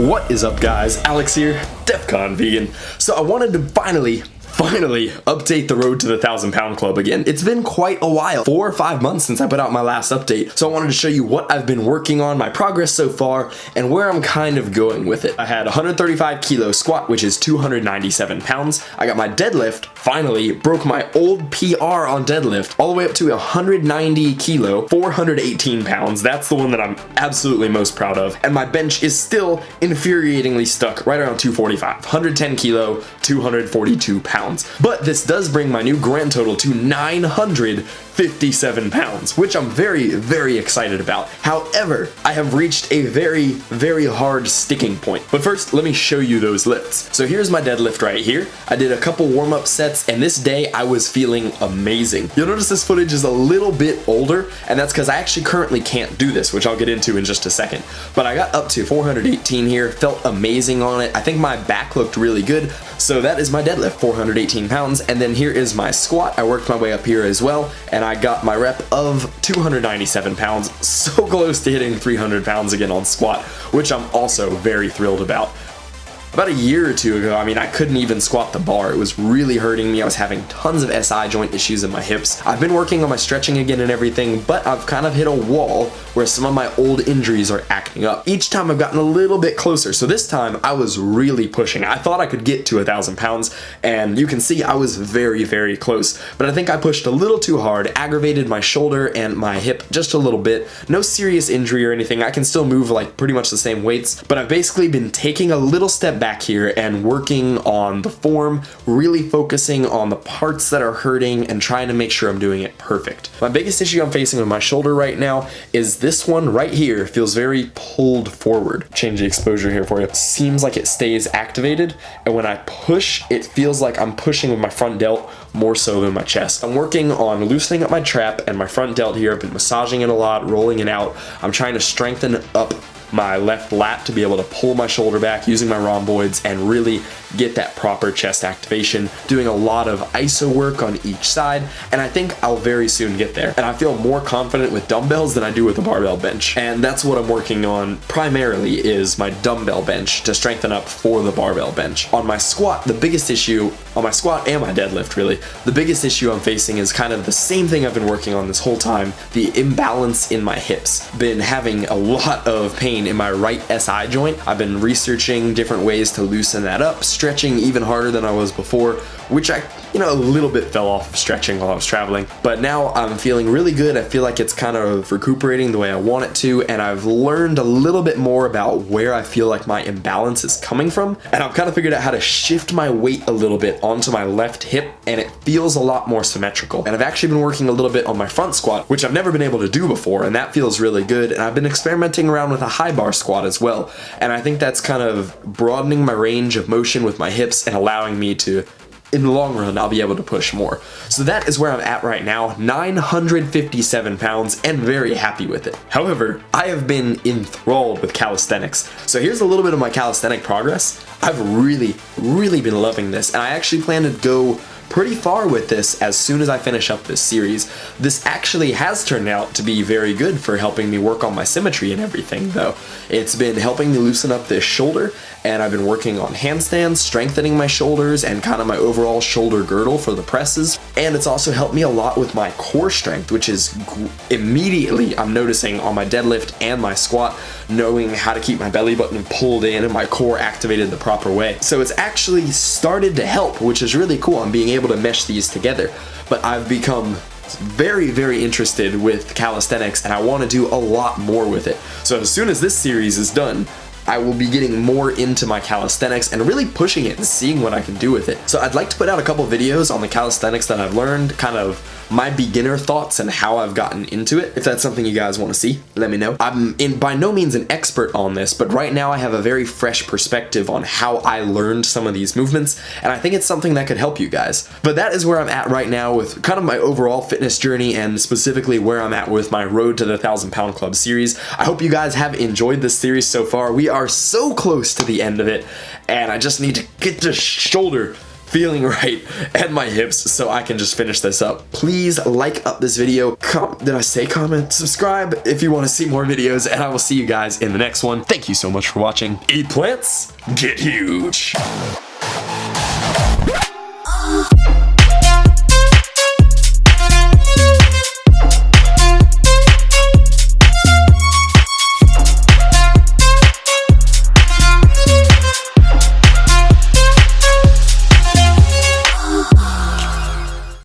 What is up, guys? Alex here, Defqon Vegan. So I wanted to finally update the road to the 1,000-pound club again. It's been quite a while, 4 or 5 months since I put out my last update. So I wanted to show you what I've been working on, my progress so far, and where I'm kind of going with it. I had 135 kilo squat, which is 297 pounds. I got my deadlift, finally broke my old PR on deadlift, all the way up to 190 kilo, 418 pounds. That's the one that I'm absolutely most proud of. And my bench is still infuriatingly stuck right around 245, 110 kilo, 242 pounds. But this does bring my new grand total to 957 pounds, which I'm very, very excited about. However, I have reached a very, very hard sticking point. But first, let me show you those lifts. So here's my deadlift right here. I did a couple warm-up sets, and this day I was feeling amazing. You'll notice this footage is a little bit older, and that's because I actually currently can't do this, which I'll get into in just a second. But I got up to 418 here, felt amazing on it. I think my back looked really good. So that is my deadlift, 418 pounds, and then here is my squat. I worked my way up here as well, and I got my rep of 297 pounds, so close to hitting 300 pounds again on squat, which I'm also very thrilled about. About a year or two ago, I mean, I couldn't even squat the bar. It was really hurting me. I was having tons of SI joint issues in my hips. I've been working on my stretching again and everything, but I've kind of hit a wall where some of my old injuries are acting up. Each time I've gotten a little bit closer. So this time I was really pushing. I thought I could get to 1,000 pounds, and you can see I was very, very close. But I think I pushed a little too hard, aggravated my shoulder and my hip just a little bit. No serious injury or anything. I can still move like pretty much the same weights, but I've basically been taking a little step back here and working on the form, really focusing on the parts that are hurting and trying to make sure I'm doing it perfect. My biggest issue I'm facing with my shoulder right now is this one right here feels very pulled forward. Change the exposure here for you. Seems like it stays activated, and when I push, it feels like I'm pushing with my front delt more so than my chest. I'm working on loosening up my trap and my front delt here. I've been massaging it a lot, rolling it out. I'm trying to strengthen up my left lat to be able to pull my shoulder back using my rhomboids and really get that proper chest activation, doing a lot of iso work on each side, and I think I'll very soon get there. And I feel more confident with dumbbells than I do with a barbell bench, and that's what I'm working on primarily, is my dumbbell bench to strengthen up for the barbell bench. On my squat, the biggest issue, on my squat and my deadlift really, the biggest issue I'm facing is kind of the same thing I've been working on this whole time, the imbalance in my hips. Been having a lot of pain in my right SI joint. I've been researching different ways to loosen that up, stretching even harder than I was before, which I, a little bit fell off of stretching while I was traveling. But now I'm feeling really good. I feel like it's kind of recuperating the way I want it to, and I've learned a little bit more about where I feel like my imbalance is coming from, and I've kind of figured out how to shift my weight a little bit onto my left hip, and it feels a lot more symmetrical. And I've actually been working a little bit on my front squat, which I've never been able to do before, and that feels really good. And I've been experimenting around with a high bar squat as well, and I think that's kind of broadening my range of motion with my hips and allowing me to, in the long run, I'll be able to push more. So that is where I'm at right now, 957 pounds, and very happy with it. However, I have been enthralled with calisthenics. So here's a little bit of my calisthenic progress. I've really, really been loving this, and I actually plan to go pretty far with this as soon as I finish up this series. This actually has turned out to be very good for helping me work on my symmetry and everything though. It's been helping me loosen up this shoulder, and I've been working on handstands, strengthening my shoulders and kind of my overall shoulder girdle for the presses. And it's also helped me a lot with my core strength, which is immediately I'm noticing on my deadlift and my squat, knowing how to keep my belly button pulled in and my core activated the proper way. So it's actually started to help, which is really cool. I'm being able to mesh these together. But I've become very, very interested with calisthenics, and I want to do a lot more with it. So as soon as this series is done, I will be getting more into my calisthenics and really pushing it and seeing what I can do with it. So I'd like to put out a couple videos on the calisthenics that I've learned, kind of my beginner thoughts and how I've gotten into it. If that's something you guys want to see, let me know. I'm by no means an expert on this, but right now I have a very fresh perspective on how I learned some of these movements, and I think it's something that could help you guys. But that is where I'm at right now with kind of my overall fitness journey, and specifically where I'm at with my Road to the 1,000-Pound Club series. I hope you guys have enjoyed this series so far. We are so close to the end of it, and I just need to get this shoulder feeling right and my hips so I can just finish this up. Please like up this video. Did I say comment? Subscribe if you want to see more videos, and I will see you guys in the next one. Thank you so much for watching. Eat plants, get huge.